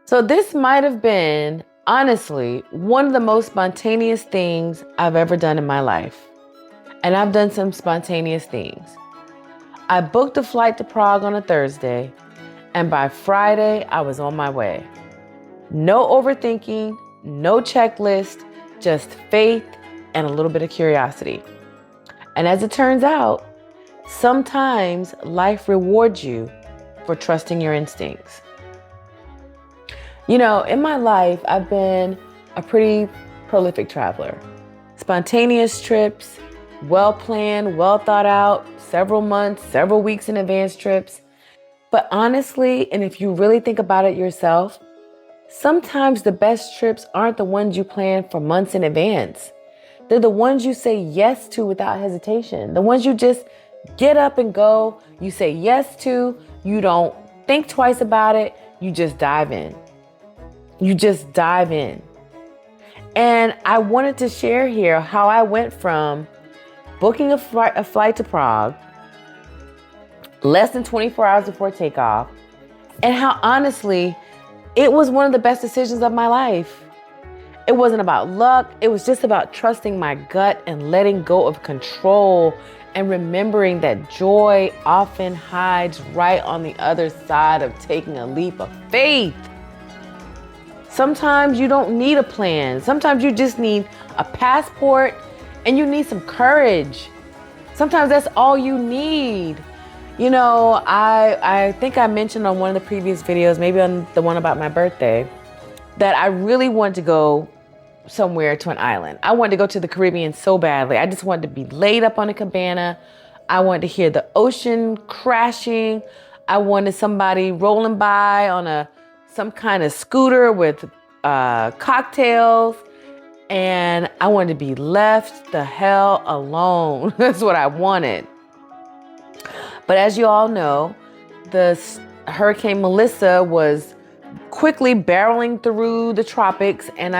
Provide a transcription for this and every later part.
So this might have been, honestly, one of the most spontaneous things I've ever done in my life. And I've done some spontaneous things. I booked a flight to Prague on a Thursday, and by Friday, I was on my way. No overthinking, no checklist, just faith and a little bit of curiosity. And as it turns out, sometimes life rewards you for trusting your instincts. You know, in my life, I've been a pretty prolific traveler. Spontaneous trips, well-planned, well thought out, several months, several weeks in advance trips. But honestly, and if you really think about it yourself, sometimes the best trips aren't the ones you plan for months in advance. They're the ones you say yes to without hesitation. The ones you just get up and go, you say yes to, you don't think twice about it, you just dive in. You just dive in. And I wanted to share here how I went from booking a flight to Prague less than 24 hours before takeoff, and how honestly, it was one of the best decisions of my life. It wasn't about luck. It was just about trusting my gut and letting go of control and remembering that joy often hides right on the other side of taking a leap of faith. Sometimes you don't need a plan. Sometimes you just need a passport and you need some courage. Sometimes that's all you need. You know, I think I mentioned on one of the previous videos, maybe on the one about my birthday, that I really wanted to go somewhere to an island. I wanted to go to the Caribbean so badly. I just wanted to be laid up on a cabana. I wanted to hear the ocean crashing. I wanted somebody rolling by on some kind of scooter with cocktails. And I wanted to be left the hell alone. That's what I wanted. But as you all know, the Hurricane Melissa was quickly barreling through the tropics, and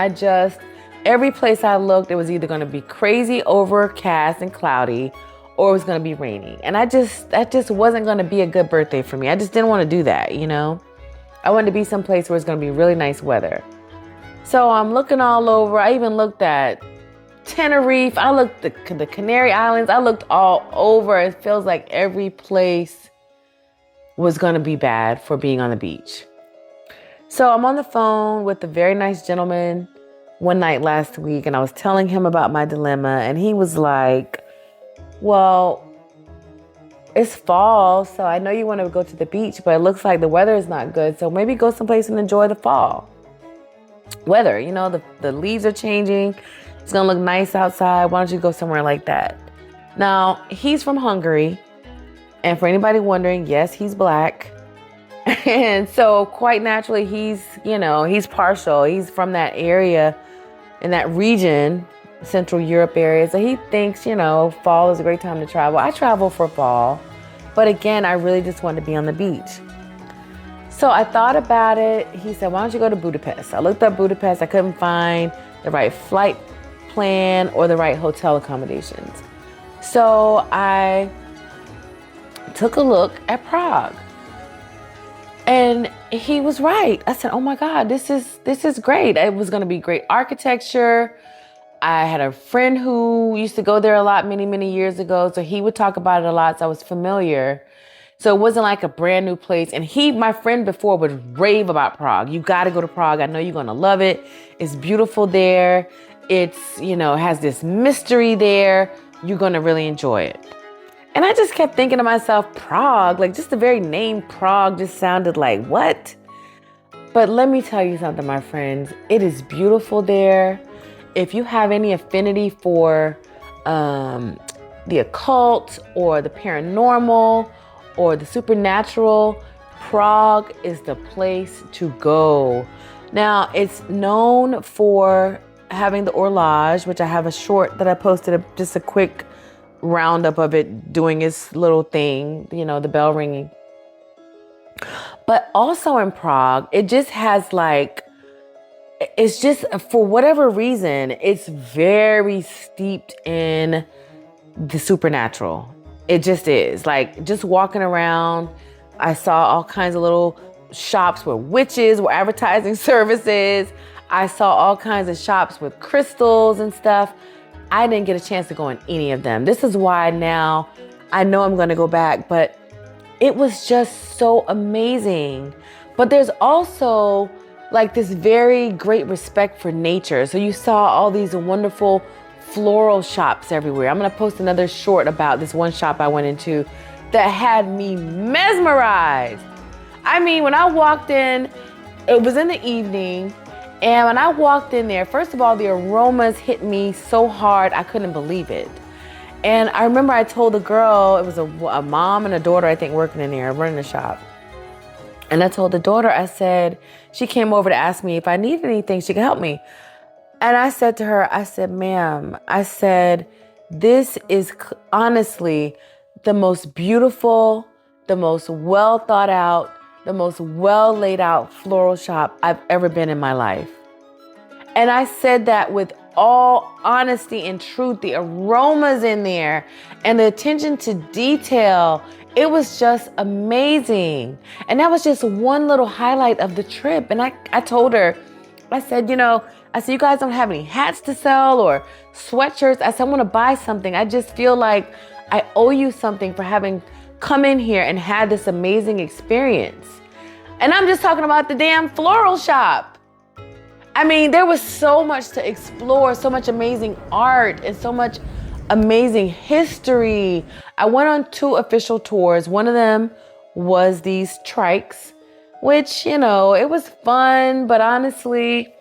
every place I looked, it was either going to be crazy overcast and cloudy, or it was going to be raining. And that just wasn't going to be a good birthday for me. I just didn't want to do that, you know? I wanted to be someplace where it's going to be really nice weather. So I'm looking all over. I even looked at Tenerife. I looked at the Canary Islands. I looked all over. It feels like every place was going to be bad for being on the beach. So I'm on the phone with a very nice gentleman one night last week, and I was telling him about my dilemma, and he was like, well, it's fall, so I know you want to go to the beach, but it looks like the weather is not good, so maybe go someplace and enjoy the fall weather. You know, the leaves are changing. It's going to look nice outside. Why don't you go somewhere like that? Now, he's from Hungary, and for anybody wondering, yes, he's black. And so quite naturally, he's partial. He's from that area, in that region, Central Europe area. So he thinks, fall is a great time to travel. I travel for fall. But again, I really just wanted to be on the beach. So I thought about it. He said, why don't you go to Budapest? I looked up Budapest. I couldn't find the right flight plan or the right hotel accommodations. So I took a look at Prague. And he was right. I said, oh my God, this is great. It was going to be great architecture. I had a friend who used to go there a lot many, many years ago. So he would talk about it a lot. So I was familiar. So it wasn't like a brand new place. And my friend before would rave about Prague. You got to go to Prague. I know you're going to love it. It's beautiful there. It's, has this mystery there. You're going to really enjoy it. And I just kept thinking to myself, Prague, like just the very name Prague just sounded like what? But let me tell you something, my friends. It is beautiful there. If you have any affinity for the occult or the paranormal or the supernatural, Prague is the place to go. Now, it's known for having the horloge, which I have a short that I posted, just a quick roundup of it doing its little thing, the bell ringing. But also in Prague, it just has it's just, for whatever reason, it's very steeped in the supernatural. It just is. Just walking around, I saw all kinds of little shops where witches were advertising services. I saw all kinds of shops with crystals and stuff. I didn't get a chance to go in any of them. This is why now I know I'm going to go back, but it was just so amazing. But there's also like this very great respect for nature. So you saw all these wonderful floral shops everywhere. I'm going to post another short about this one shop I went into that had me mesmerized. I mean, when I walked in, it was in the evening. And when I walked in there, first of all, the aromas hit me so hard, I couldn't believe it. And I remember I told the girl, it was a mom and a daughter, I think, working in there, running the shop. And I told the daughter, I said, she came over to ask me if I needed anything, she could help me. And I said to her, I said, ma'am, I said, this is honestly the most beautiful, the most well thought out, the most well laid out floral shop I've ever been in my life. And I said that with all honesty and truth. The aromas in there and the attention to detail, it was just amazing. And that was just one little highlight of the trip. And I told her, I said, you guys don't have any hats to sell or sweatshirts. I said, I want to buy something. I just feel like I owe you something for having come in here and had this amazing experience. And I'm just talking about the damn floral shop. I mean, there was so much to explore, so much amazing art and so much amazing history. I went on 2 official tours. One of them was these trikes, which, it was fun, but honestly,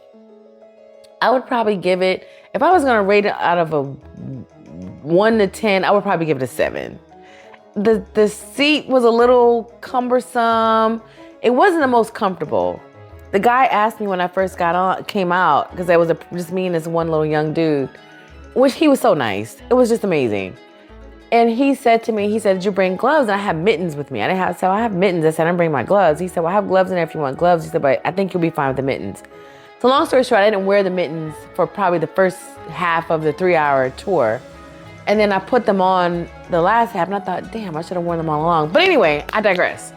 I would probably give it, if I was going to rate it out of a 1 to 10, I would probably give it a 7. The seat was a little cumbersome. It wasn't the most comfortable. The guy asked me when I first came out, because there was just me and this one little young dude, which he was so nice. It was just amazing. And he said to me, did you bring gloves? And I have mittens with me. I have mittens. I said, I didn't bring my gloves. He said, well, I have gloves in there if you want gloves. He said, but I think you'll be fine with the mittens. So long story short, I didn't wear the mittens for probably the first half of the 3-hour tour. And then I put them on the last half and I thought, damn, I should have worn them all along. But anyway, I digress.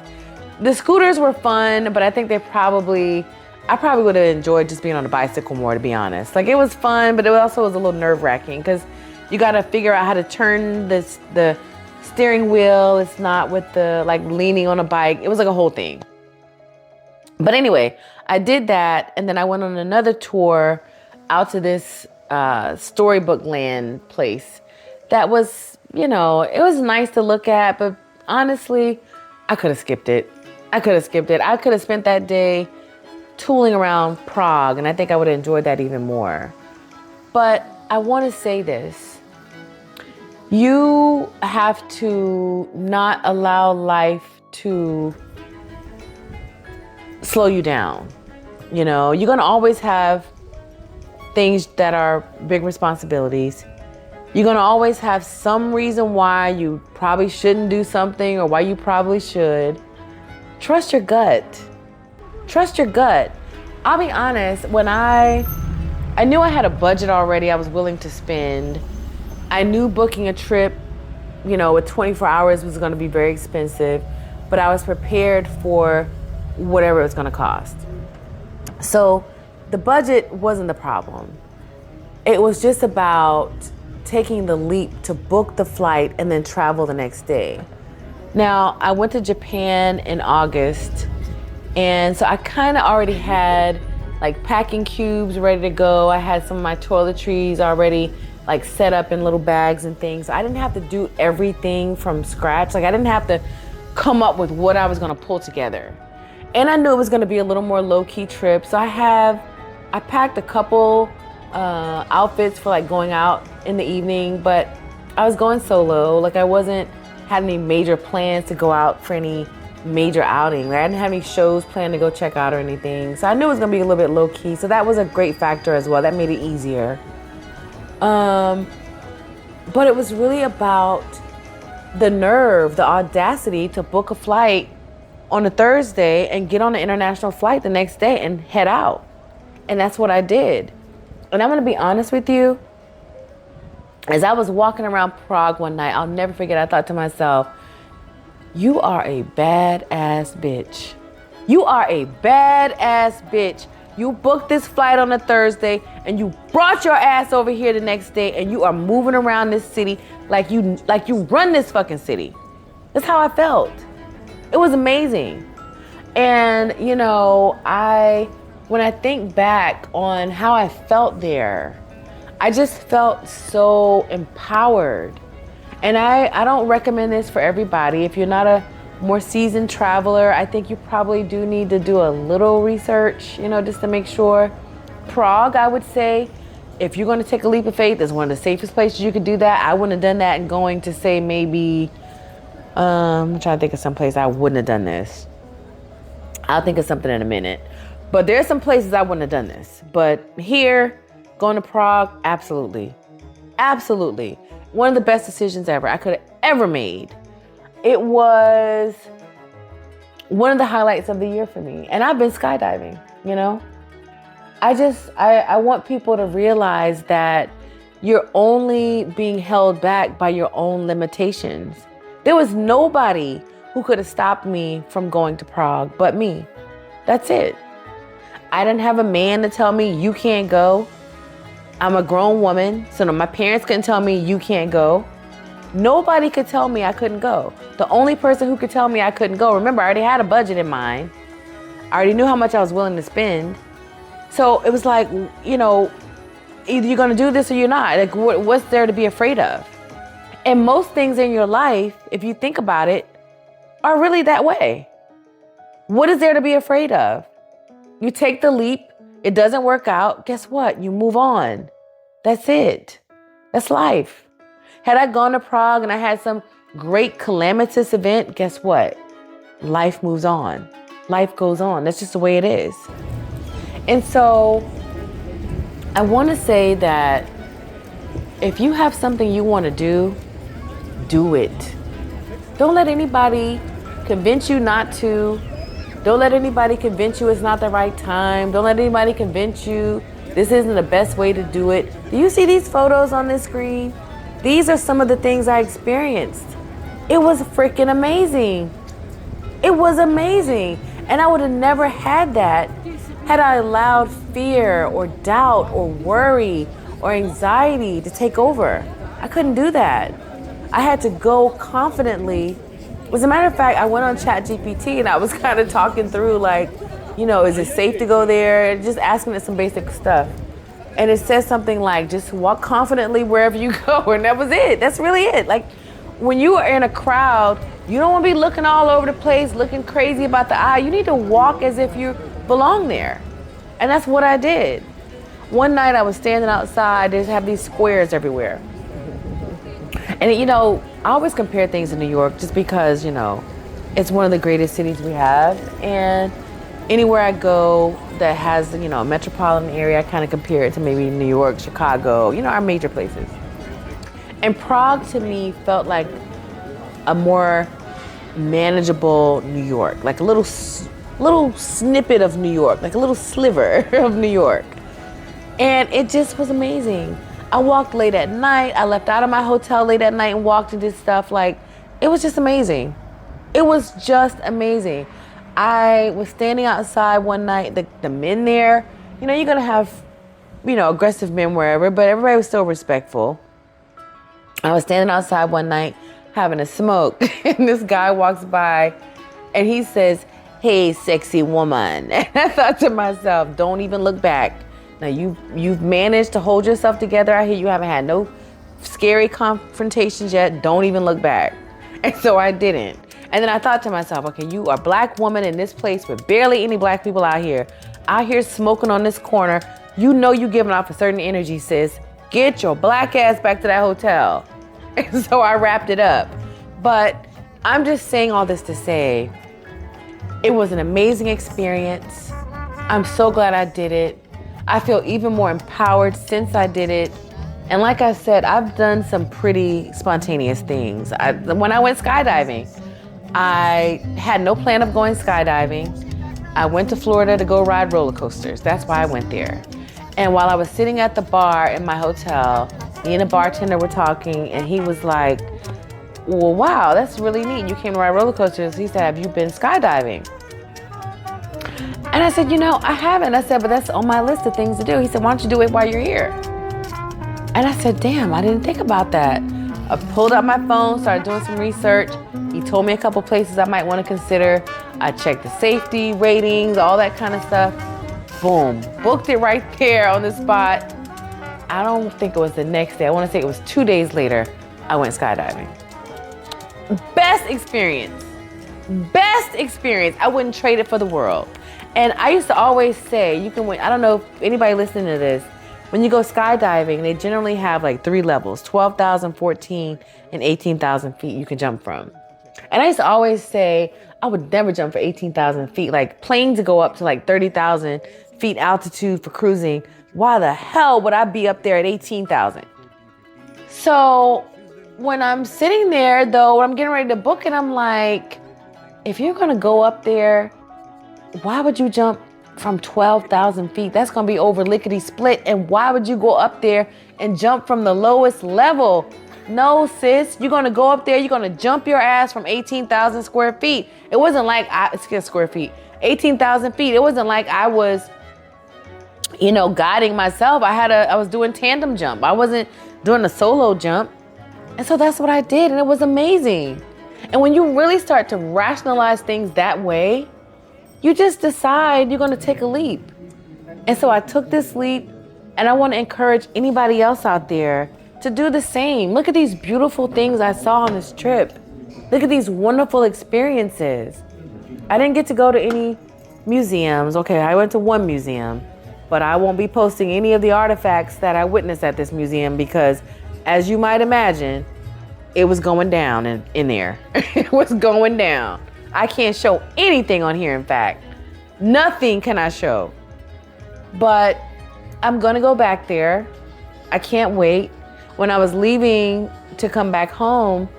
The scooters were fun, but I think I probably would have enjoyed just being on a bicycle more, to be honest. Like, it was fun, but it also was a little nerve-wracking because you got to figure out how to turn the steering wheel. It's not with the, like, leaning on a bike. It was like a whole thing. But anyway, I did that, and then I went on another tour out to this storybook land place that was, it was nice to look at, but honestly, I could have skipped it. I could have spent that day tooling around Prague, and I think I would have enjoyed that even more. But I want to say this. You have to not allow life to slow you down. You're going to always have things that are big responsibilities. You're going to always have some reason why you probably shouldn't do something or why you probably should. Trust your gut. Trust your gut. I'll be honest, when I knew I had a budget already I was willing to spend. I knew booking a trip, with 24 hours was going to be very expensive, but I was prepared for whatever it was going to cost. So the budget wasn't the problem. It was just about taking the leap to book the flight and then travel the next day. Now, I went to Japan in August, and so I kind of already had like packing cubes ready to go. I had some of my toiletries already like set up in little bags and things. I didn't have to do everything from scratch. Like, I didn't have to come up with what I was gonna pull together. And I knew it was gonna be a little more low-key trip. So I packed a couple outfits for like going out in the evening, but I was going solo. Like, I wasn't had any major plans to go out for any major outing. Like, I didn't have any shows planned to go check out or anything. So I knew it was gonna be a little bit low key. So that was a great factor as well. That made it easier. But it was really about the nerve, the audacity to book a flight on a Thursday and get on an international flight the next day and head out. And that's what I did. And I'm gonna be honest with you, as I was walking around Prague one night, I'll never forget, I thought to myself, you are a badass bitch. You are a badass bitch. You booked this flight on a Thursday and you brought your ass over here the next day and you are moving around this city like you run this fucking city. That's how I felt. It was amazing. And when I think back on how I felt there, I just felt so empowered. And I don't recommend this for everybody. If you're not a more seasoned traveler, I think you probably do need to do a little research, just to make sure. Prague, I would say, if you're going to take a leap of faith, is one of the safest places you could do that. I wouldn't have done that and going to say maybe, I'm trying to think of some place I wouldn't have done this. I'll think of something in a minute. But there are some places I wouldn't have done this. But here, going to Prague, absolutely. Absolutely. One of the best decisions ever I could have ever made. It was one of the highlights of the year for me. And I've been skydiving, I want people to realize that you're only being held back by your own limitations. There was nobody who could have stopped me from going to Prague but me. That's it. I didn't have a man to tell me you can't go. I'm a grown woman, so my parents couldn't tell me you can't go. Nobody could tell me I couldn't go. The only person who could tell me I couldn't go, remember, I already had a budget in mind. I already knew how much I was willing to spend. So it was like, either you're going to do this or you're not. Like, what's there to be afraid of? And most things in your life, if you think about it, are really that way. What is there to be afraid of? You take the leap. It doesn't work out. Guess what? You move on. That's it. That's life. Had I gone to Prague and I had some great calamitous event, guess what? Life moves on. Life goes on. That's just the way it is. And so I want to say that if you have something you want to do it. Don't let anybody convince you not to. Don't let anybody convince you it's not the right time. Don't let anybody convince you this isn't the best way to do it. Do you see these photos on this screen? These are some of the things I experienced. It was freaking amazing. It was amazing. And I would have never had that had I allowed fear or doubt or worry or anxiety to take over. I couldn't do that. I had to go confidently. As a matter of fact, I went on ChatGPT and I was kind of talking through is it safe to go there? Just asking it some basic stuff. And it says something like, just walk confidently wherever you go. And that was it. That's really it. Like, when you are in a crowd, you don't want to be looking all over the place, looking crazy about the eye. You need to walk as if you belong there. And that's what I did. One night I was standing outside. They have these squares everywhere. And, I always compare things in New York just because, it's one of the greatest cities we have. And anywhere I go that has, a metropolitan area, I kind of compare it to maybe New York, Chicago, our major places. And Prague to me felt like a more manageable New York, like a little snippet of New York, like a little sliver of New York. And it just was amazing. I walked late at night. I left out of my hotel late at night and walked and did stuff. It was just amazing. It was just amazing. I was standing outside one night, the men there, you're going to have, aggressive men wherever, but everybody was still respectful. I was standing outside one night having a smoke and this guy walks by and he says, "Hey, sexy woman." And I thought to myself, don't even look back. Now you've managed to hold yourself together out here. You haven't had no scary confrontations yet. Don't even look back. And so I didn't. And then I thought to myself, okay, you are a black woman in this place with barely any black people out here smoking on this corner. You giving off a certain energy, sis. Get your black ass back to that hotel. And so I wrapped it up. But I'm just saying all this to say, it was an amazing experience. I'm so glad I did it. I feel even more empowered since I did it. And like I said, I've done some pretty spontaneous things. When I went skydiving, I had no plan of going skydiving. I went to Florida to go ride roller coasters. That's why I went there. And while I was sitting at the bar in my hotel, me and the bartender were talking, and he was like, "Well, wow, that's really neat. You came to ride roller coasters." He said, "Have you been skydiving?" And I said, I haven't. I said, but that's on my list of things to do. He said, why don't you do it while you're here? And I said, damn, I didn't think about that. I pulled out my phone, started doing some research. He told me a couple places I might want to consider. I checked the safety ratings, all that kind of stuff. Boom, booked it right there on the spot. I don't think it was the next day. I want to say it was 2 days later, I went skydiving. Best experience. I wouldn't trade it for the world. And I used to always say, you can win. I don't know if anybody listening to this, when you go skydiving, they generally have like 3 levels, 12,000, 14, and 18,000 feet you can jump from. And I used to always say, I would never jump for 18,000 feet. Like planes go up to like 30,000 feet altitude for cruising. Why the hell would I be up there at 18,000? So when I'm sitting there though, when I'm getting ready to book it, I'm like, if you're going to go up there, why would you jump from 12,000 feet? That's going to be over lickety split. And why would you go up there and jump from the lowest level? No, sis, you're going to go up there. You're going to jump your ass from 18,000 square feet. It wasn't like 18,000 feet. It wasn't like I was, guiding myself. I was doing tandem jump. I wasn't doing a solo jump. And so that's what I did. And it was amazing. And when you really start to rationalize things that way, you just decide you're going to take a leap. And so I took this leap, and I want to encourage anybody else out there to do the same. Look at these beautiful things I saw on this trip. Look at these wonderful experiences. I didn't get to go to any museums. Okay, I went to one museum, but I won't be posting any of the artifacts that I witnessed at this museum because, as you might imagine, it was going down in there. It was going down. I can't show anything on here, in fact. Nothing can I show. But I'm going to go back there. I can't wait. When I was leaving to come back home,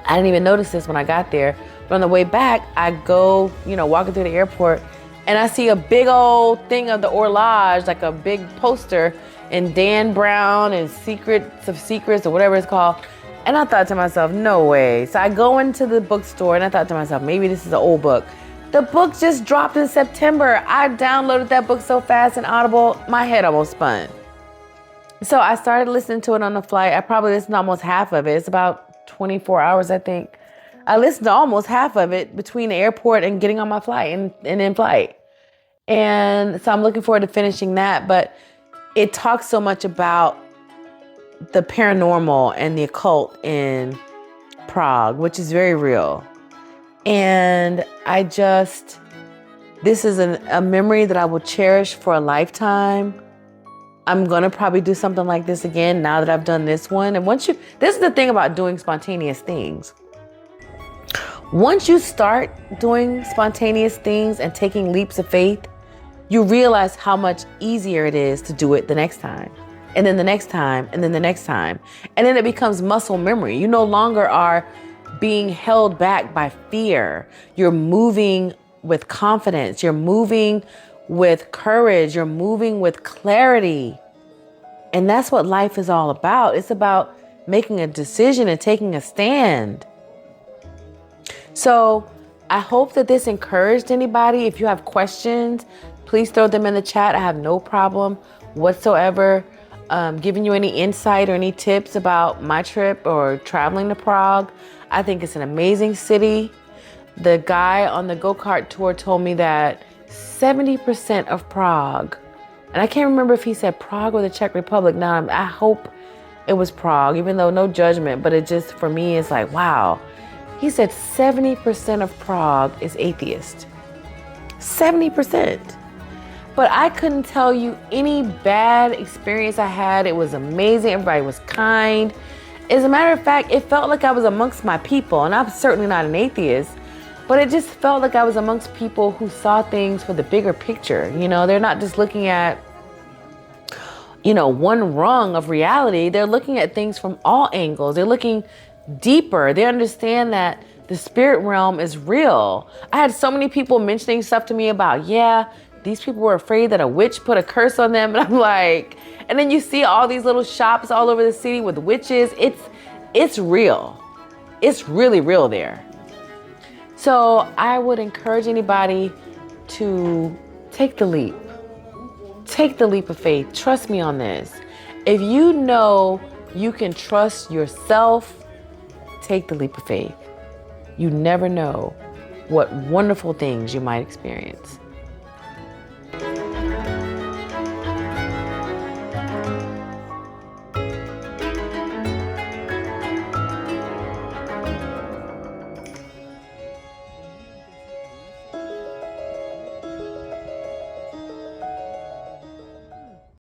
I didn't even notice this when I got there. But on the way back, I go, walking through the airport, and I see a big old thing of the horloge, like a big poster in Dan Brown and Secrets of Secrets or whatever it's called. And I thought to myself, no way. So I go into the bookstore and I thought to myself, maybe this is an old book. The book just dropped in September. I downloaded that book so fast in Audible, my head almost spun. So I started listening to it on the flight. I probably listened to almost half of it. It's about 24 hours, I think. I listened to almost half of it between the airport and getting on my flight and in flight. And so I'm looking forward to finishing that. But it talks so much about the paranormal and the occult in Prague, which is very real. And this is a memory that I will cherish for a lifetime. I'm going to probably do something like this again now that I've done this one. And this is the thing about doing spontaneous things. Once you start doing spontaneous things and taking leaps of faith, you realize how much easier it is to do it the next time. And then the next time, and then the next time. And then it becomes muscle memory. You no longer are being held back by fear. You're moving with confidence. You're moving with courage. You're moving with clarity. And that's what life is all about. It's about making a decision and taking a stand. So I hope that this encouraged anybody. If you have questions, please throw them in the chat. I have no problem whatsoever giving you any insight or any tips about my trip or traveling to Prague. I think it's an amazing city. The guy on the go-kart tour told me that 70% of Prague, and I can't remember if he said Prague or the Czech Republic. Now, I hope it was Prague, even though no judgment, but it just, for me, it's like, wow. He said 70% of Prague is atheist. 70%. But I couldn't tell you any bad experience I had. It was amazing. Everybody was kind. As a matter of fact, it felt like I was amongst my people. And I'm certainly not an atheist, but it just felt like I was amongst people who saw things for the bigger picture. They're not just looking at, one rung of reality. They're looking at things from all angles. They're looking deeper. They understand that the spirit realm is real. I had so many people mentioning stuff to me about, these people were afraid that a witch put a curse on them. And I'm like, and then you see all these little shops all over the city with witches. It's real. It's really real there. So I would encourage anybody to take the leap. Take the leap of faith. Trust me on this. If you know you can trust yourself, take the leap of faith. You never know what wonderful things you might experience.